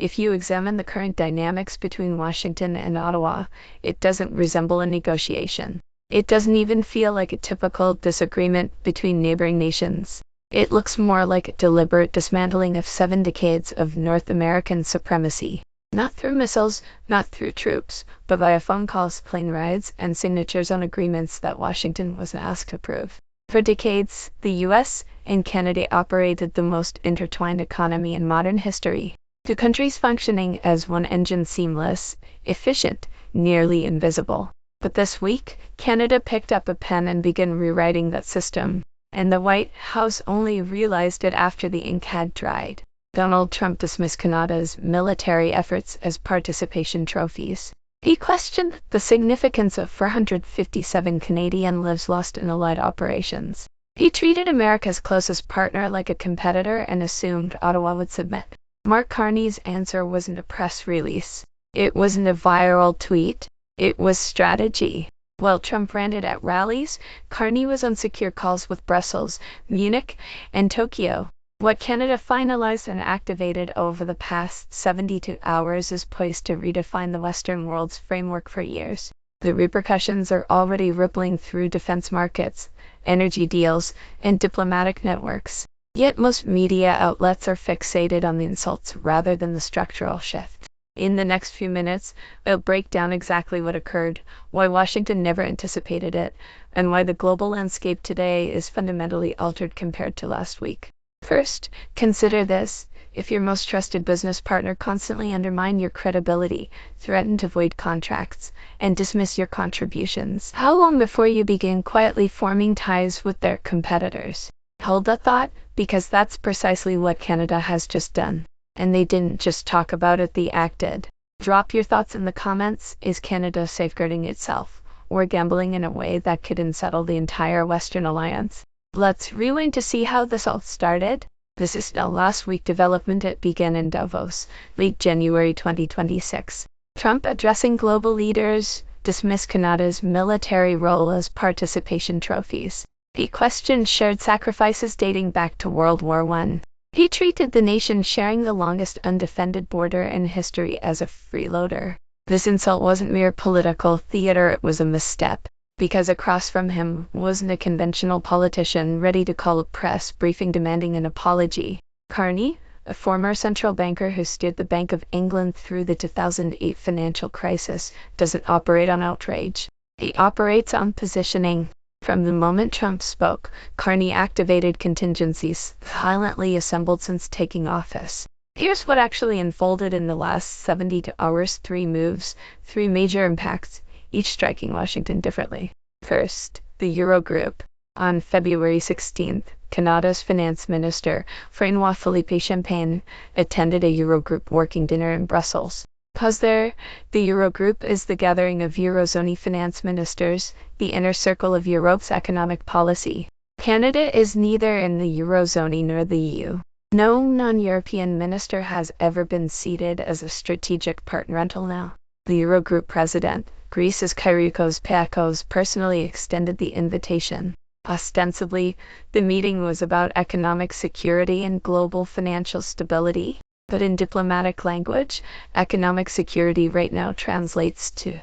If you examine the current dynamics between Washington and Ottawa, it doesn't resemble a negotiation. It doesn't even feel like a typical disagreement between neighboring nations. It looks more like a deliberate dismantling of 7 decades of North American supremacy. Not through missiles, not through troops, but via phone calls, plane rides, and signatures on agreements that Washington was asked to approve. For decades, the U.S. and Canada operated the most intertwined economy in modern history. Two countries functioning as one engine, seamless, efficient, nearly invisible. But this week, Canada picked up a pen and began rewriting that system. And the White House only realized it after the ink had dried. Donald Trump dismissed Canada's military efforts as participation trophies. He questioned the significance of 457 Canadian lives lost in Allied operations. He treated America's closest partner like a competitor and assumed Ottawa would submit. Mark Carney's answer wasn't a press release. It wasn't a viral tweet. It was strategy. While Trump ranted at rallies, Carney was on secure calls with Brussels, Munich, and Tokyo. What Canada finalized and activated over the past 72 hours is poised to redefine the Western world's framework for years. The repercussions are already rippling through defense markets, energy deals, and diplomatic networks. Yet most media outlets are fixated on the insults rather than the structural shift. In the next few minutes, I'll break down exactly what occurred, why Washington never anticipated it, and why the global landscape today is fundamentally altered compared to last week. First, consider this. If your most trusted business partner constantly undermines your credibility, threatens to void contracts, and dismiss your contributions, how long before you begin quietly forming ties with their competitors? Hold that thought, because that's precisely what Canada has just done. And they didn't just talk about it, they acted. Drop your thoughts in the comments. Is Canada safeguarding itself, or gambling in a way that could unsettle the entire Western Alliance? Let's rewind to see how this all started. This is the last week development. It began in Davos, late January 2026. Trump, addressing global leaders, dismissed Canada's military role as participation trophies. He questioned shared sacrifices dating back to World War I. He treated the nation sharing the longest undefended border in history as a freeloader. This insult wasn't mere political theater, it was a misstep. Because across from him wasn't a conventional politician ready to call a press briefing demanding an apology. Carney, a former central banker who steered the Bank of England through the 2008 financial crisis, doesn't operate on outrage. He operates on positioning. From the moment Trump spoke, Carney activated contingencies violently assembled since taking office. Here's what actually unfolded in the last 72 hours. 3 moves, 3 major impacts, each striking Washington differently. First, the Eurogroup. On February 16th, Canada's finance minister, François-Philippe Champagne, attended a Eurogroup working dinner in Brussels. Pause there. The Eurogroup is the gathering of Eurozone finance ministers, the inner circle of Europe's economic policy. Canada is neither in the Eurozone nor the EU. No non-European minister has ever been seated as a strategic partner until now. The Eurogroup president, Greece's Kyriakos Papadopoulos, personally extended the invitation. Ostensibly, the meeting was about economic security and global financial stability. But in diplomatic language, economic security right now translates to,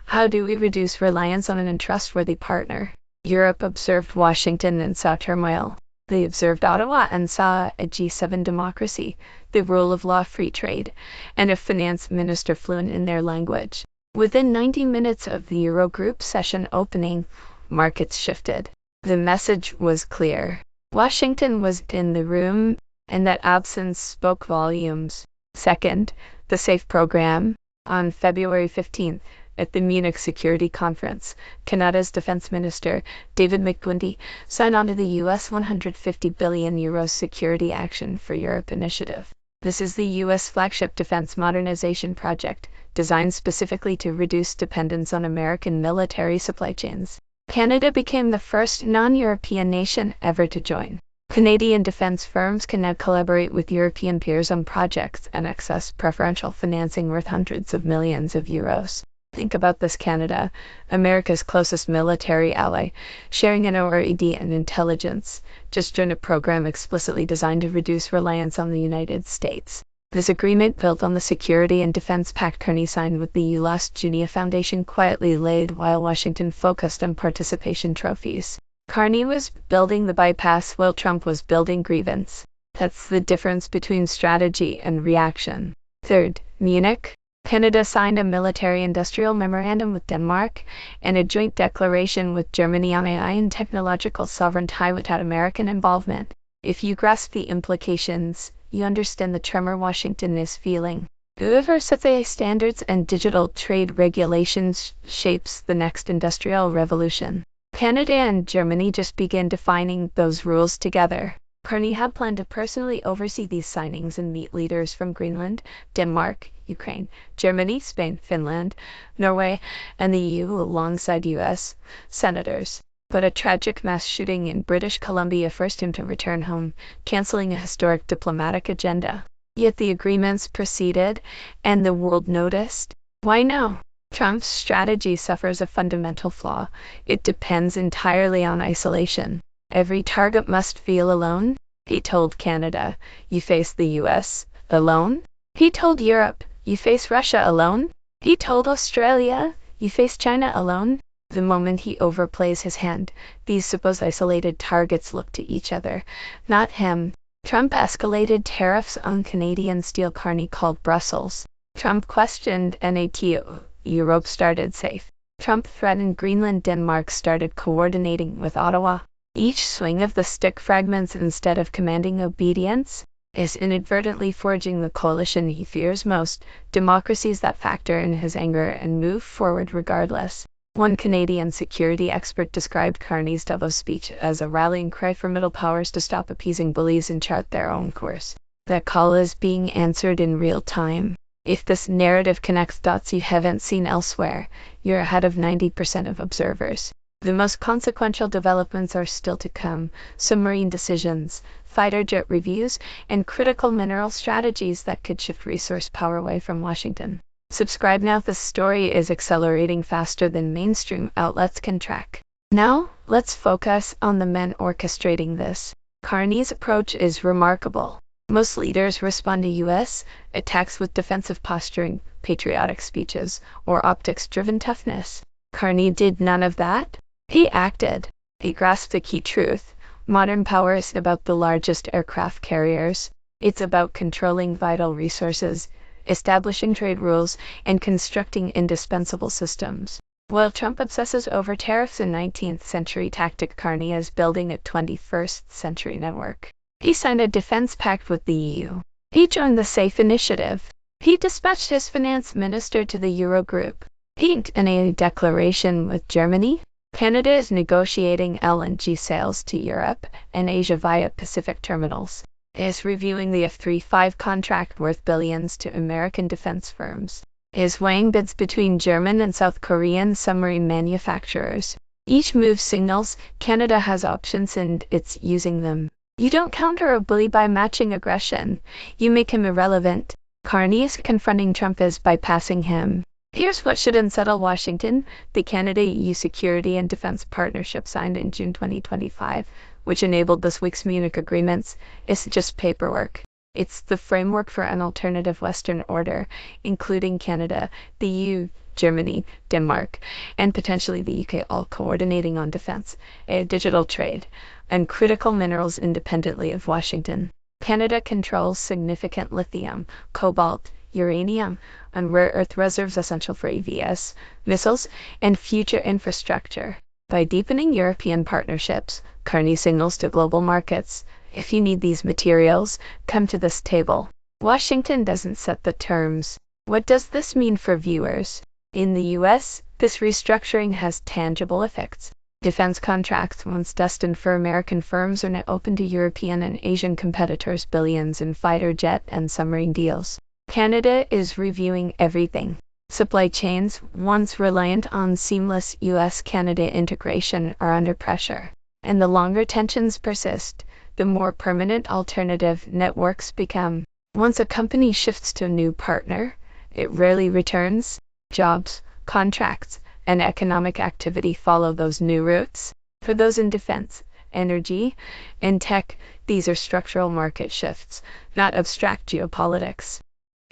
how do we reduce reliance on an untrustworthy partner? Europe observed Washington and saw turmoil. They observed Ottawa and saw a G7 democracy, the rule of law, free trade, and a finance minister fluent in their language. Within 90 minutes of the Eurogroup session opening, markets shifted. The message was clear. Washington was in the room, and that absence spoke volumes. Second, the SAFE program. On February 15th, at the Munich Security Conference, Canada's Defense Minister, David McGuinty, signed on to the U.S. €150 billion Security Action for Europe initiative. This is the U.S. flagship defense modernization project, designed specifically to reduce dependence on American military supply chains. Canada became the first non-European nation ever to join. Canadian defense firms can now collaborate with European peers on projects and access preferential financing worth hundreds of millions of euros. Think about this: Canada, America's closest military ally, sharing an ORED and intelligence, just joined a program explicitly designed to reduce reliance on the United States. This agreement, built on the Security and Defense Pact Carney signed with the U.S. Junia Foundation, quietly laid while Washington focused on participation trophies. Carney was building the bypass while Trump was building grievance. That's the difference between strategy and reaction. Third, Munich. Canada signed a military-industrial memorandum with Denmark and a joint declaration with Germany on AI and technological sovereignty without American involvement. If you grasp the implications, you understand the tremor Washington is feeling. Whoever sets AI standards and digital trade regulations shapes the next industrial revolution. Canada and Germany just began defining those rules together. Carney had planned to personally oversee these signings and meet leaders from Greenland, Denmark, Ukraine, Germany, Spain, Finland, Norway, and the EU alongside U.S. senators. But a tragic mass shooting in British Columbia forced him to return home, canceling a historic diplomatic agenda. Yet the agreements proceeded, and the world noticed. Why now? Trump's strategy suffers a fundamental flaw. It depends entirely on isolation. Every target must feel alone. He told Canada, "You face the U.S. alone." He told Europe, "You face Russia alone." He told Australia, "You face China alone." The moment he overplays his hand, these supposed isolated targets look to each other, not him. Trump escalated tariffs on Canadian steel. Carney called Brussels. Trump questioned NATO. Europe started safe. Trump threatened Greenland. Denmark started coordinating with Ottawa. Each swing of the stick fragments instead of commanding obedience is inadvertently forging the coalition he fears most, democracies that factor in his anger and move forward regardless. One Canadian security expert described Carney's Davos speech as a rallying cry for middle powers to stop appeasing bullies and chart their own course. That call is being answered in real time. If this narrative connects dots you haven't seen elsewhere, you're ahead of 90% of observers. The most consequential developments are still to come: submarine decisions, fighter jet reviews, and critical mineral strategies that could shift resource power away from Washington. Subscribe now. This story is accelerating faster than mainstream outlets can track. Now, let's focus on the men orchestrating this. Carney's approach is remarkable. Most leaders respond to U.S. attacks with defensive posturing, patriotic speeches, or optics-driven toughness. Carney did none of that. He acted. He grasped the key truth. Modern power isn't about the largest aircraft carriers. It's about controlling vital resources, establishing trade rules, and constructing indispensable systems. While Trump obsesses over tariffs, a 19th century tactic, Carney is building a 21st century network. He signed a defense pact with the EU. He joined the SAFE initiative. He dispatched his finance minister to the Eurogroup. He inked a declaration with Germany. Canada is negotiating LNG sales to Europe and Asia via Pacific terminals. Is reviewing the F-35 contract worth billions to American defense firms. Is weighing bids between German and South Korean submarine manufacturers. Each move signals Canada has options and it's using them. You don't counter a bully by matching aggression. You make him irrelevant. Carney is confronting Trump as bypassing him. Here's what should unsettle Washington. The Canada-EU Security and Defense Partnership signed in June 2025, which enabled this week's Munich agreements, is just paperwork. It's the framework for an alternative Western order, including Canada, the EU, Germany, Denmark, and potentially the UK, all coordinating on defense, digital trade, and critical minerals independently of Washington. Canada controls significant lithium, cobalt, uranium, and rare earth reserves essential for AVS, missiles, and future infrastructure. By deepening European partnerships, Carney signals to global markets, if you need these materials, come to this table. Washington doesn't set the terms. What does this mean for viewers? In the U.S., this restructuring has tangible effects. Defense contracts, once destined for American firms, are now open to European and Asian competitors. Billions in fighter jet and submarine deals. Canada is reviewing everything. Supply chains, once reliant on seamless U.S.-Canada integration, are under pressure. And the longer tensions persist, the more permanent alternative networks become. Once a company shifts to a new partner, it rarely returns. Jobs, contracts, and economic activity follow those new routes. For those in defense, energy, and tech, these are structural market shifts, not abstract geopolitics.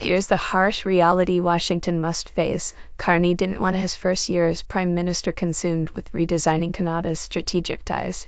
Here's the harsh reality Washington must face. Carney didn't want his first year as prime minister consumed with redesigning Canada's strategic ties.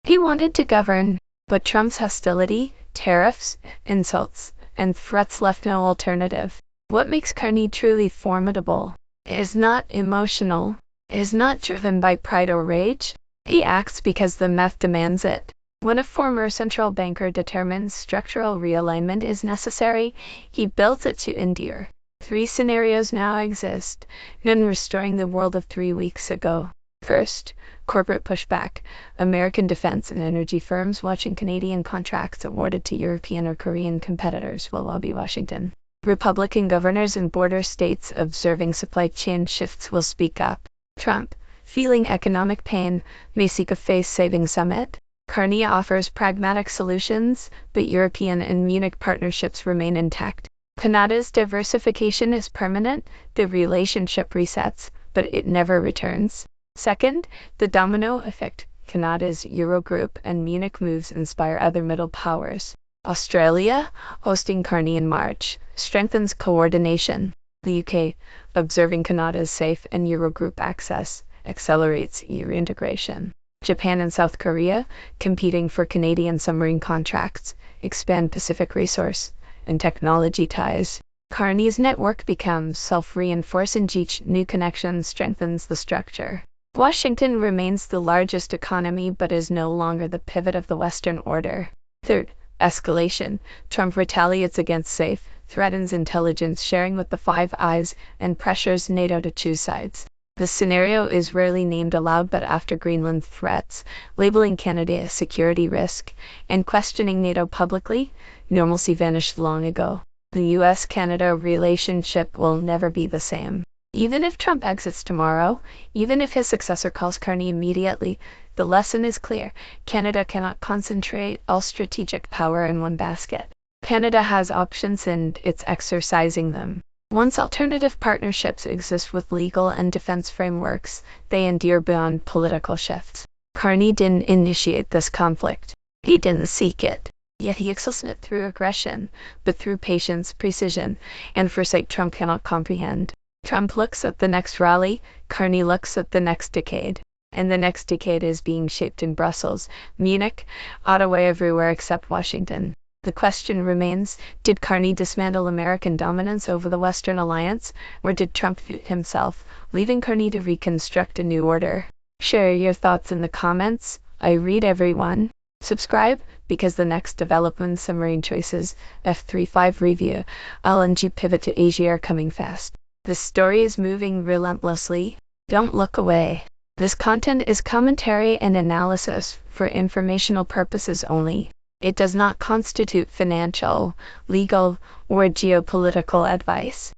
He wanted to govern, but Trump's hostility, tariffs, insults, and threats left no alternative. What makes Carney truly formidable is not emotional, is not driven by pride or rage. He acts because the math demands it. When a former central banker determines structural realignment is necessary, he builds it to endure. 3 scenarios now exist, none restoring the world of 3 weeks ago. First, corporate pushback. American defense and energy firms watching Canadian contracts awarded to European or Korean competitors will lobby Washington. Republican governors in border states observing supply chain shifts will speak up. Trump, feeling economic pain, may seek a face-saving summit. Carney offers pragmatic solutions, but European and Munich partnerships remain intact. Canada's diversification is permanent, the relationship resets, but it never returns. Second, the domino effect. Canada's Eurogroup and Munich moves inspire other middle powers. Australia, hosting Carney in March, strengthens coordination. The UK, observing Canada's safe and Eurogroup access, accelerates EU integration. Japan and South Korea, competing for Canadian submarine contracts, expand Pacific resource and technology ties. Carney's network becomes self-reinforcing. Each new connection strengthens the structure. Washington remains the largest economy but is no longer the pivot of the Western order. Third, escalation. Trump retaliates against SAFE, threatens intelligence sharing with the Five Eyes, and pressures NATO to choose sides. This scenario is rarely named aloud, but after Greenland threats, labeling Canada a security risk, and questioning NATO publicly, normalcy vanished long ago. The US-Canada relationship will never be the same. Even if Trump exits tomorrow, even if his successor calls Carney immediately, the lesson is clear. Canada cannot concentrate all strategic power in one basket. Canada has options and it's exercising them. Once alternative partnerships exist with legal and defense frameworks, they endure beyond political shifts. Carney didn't initiate this conflict. He didn't seek it. Yet he excels in it through aggression, but through patience, precision, and foresight Trump cannot comprehend. Trump looks at the next rally, Carney looks at the next decade. And the next decade is being shaped in Brussels, Munich, Ottawa, everywhere except Washington. The question remains, did Carney dismantle American dominance over the Western Alliance, or did Trump do it himself, leaving Carney to reconstruct a new order? Share your thoughts in the comments. I read everyone. Subscribe, because the next development submarine choices, F-35 review, LNG pivot to Asia are coming fast. The story is moving relentlessly. Don't look away. This content is commentary and analysis for informational purposes only. It does not constitute financial, legal, or geopolitical advice.